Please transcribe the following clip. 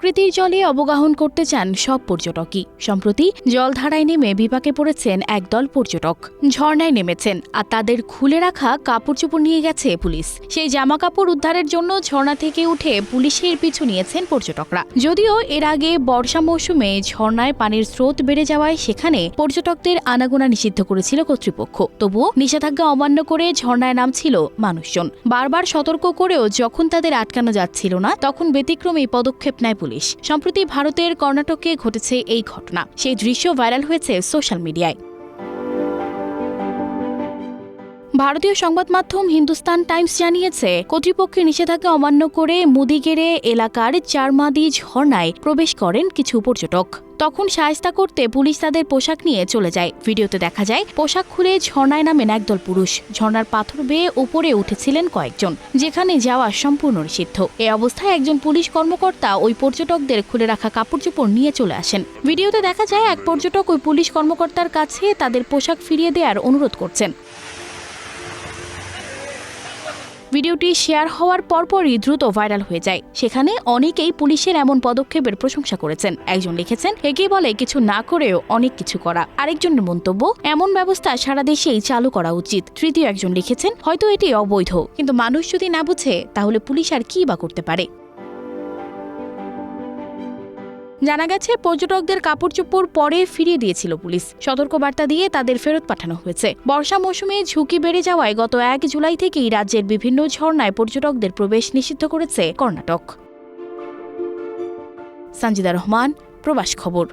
প্রকৃতির জলে অবগাহন করতে চান সব পর্যটকই। সম্প্রতি জলধারায় নেমে বিপাকে পড়েছেন একদল পর্যটক। ঝর্ণায় নেমেছেন আর তাদের খুলে রাখা কাপড়চোপড় নিয়ে গেছে পুলিশ। সেই জামাকাপড় উদ্ধারের জন্য ঝর্ণা থেকে উঠে পুলিশের পিছু নিয়েছেন পর্যটকরা। যদিও এর আগে বর্ষা মৌসুমে ঝর্ণায় পানির স্রোত বেড়ে যাওয়ায় সেখানে পর্যটকদের আনাগোনা নিষিদ্ধ করেছিল কর্তৃপক্ষ, তবুও নিষেধাজ্ঞা অমান্য করে ঝর্ণায় নামছিল মানুষজন। বারবার সতর্ক করেও যখন তাদের আটকানো যাচ্ছিল না, তখন ব্যতিক্রমী পদক্ষেপ নেয় পুলিশ। সম্প্রতি ভারতের কর্ণাটকে ঘটেছে এই ঘটনা। সেই দৃশ্য ভাইরাল হয়েছে সোশ্যাল মিডিয়ায়। ভারতীয় সংবাদ মাধ্যম হিন্দুস্তান টাইমস জানিয়েছে, কর্তৃপক্ষের নিষেধাজ্ঞা অমান্য করে মুদিগেরে এলাকার চারমাদি ঝর্ণায় প্রবেশ করেন কিছু পর্যটক। তখন শায়েস্তা করতে পুলিশ তাদের পোশাক নিয়ে চলে যায়। ভিডিওতে দেখা যায় পোশাক খুলে ঝর্ণায় নামেন একদল পুরুষ। ঝর্ণার পাথর বেয়ে উপরে উঠেছিলেন কয়েকজন, যেখানে যাওয়া সম্পূর্ণ নিষিদ্ধ। এই অবস্থায় একজন পুলিশ কর্মকর্তা ওই পর্যটকদের খুলে রাখা কাপড়চোপড় নিয়ে চলে আসেন। ভিডিওতে দেখা যায় এক পর্যটক ওই পুলিশ কর্মকর্তার কাছে তাদের পোশাক ফিরিয়ে দেওয়ার অনুরোধ করছেন। ভিডিওটি শেয়ার হওয়ার পরপরই দ্রুত ভাইরাল হয়ে যায়। সেখানে অনেকেই পুলিশের এমন পদক্ষেপের প্রশংসা করেছেন। একজন লিখেছেন, একে বলে কিছু না করেও অনেক কিছু করা। আরেকজনের মন্তব্য, এমন ব্যবস্থা সারা দেশেই চালু করা উচিত। তৃতীয় একজন লিখেছেন, হয়তো এটি অবৈধ, কিন্তু মানুষ যদি না বুঝে তাহলে পুলিশ আর কি বা করতে পারে। জানা গেছে, পর্যটকদের কাপড়চোপড় পরে ফিরিয়ে দিয়েছিল পুলিশ। সতর্কবার্তা দিয়ে তাদের ফেরত পাঠানো হয়েছে। বর্ষা মৌসুমে ঝুঁকি বেড়ে যাওয়ায় গত 1 জুলাই থেকেই রাজ্যের বিভিন্ন ঝর্ণায় পর্যটকদের প্রবেশ নিষিদ্ধ করেছে কর্ণাটক। সঞ্জিদা রহমান, প্রবাস খবর।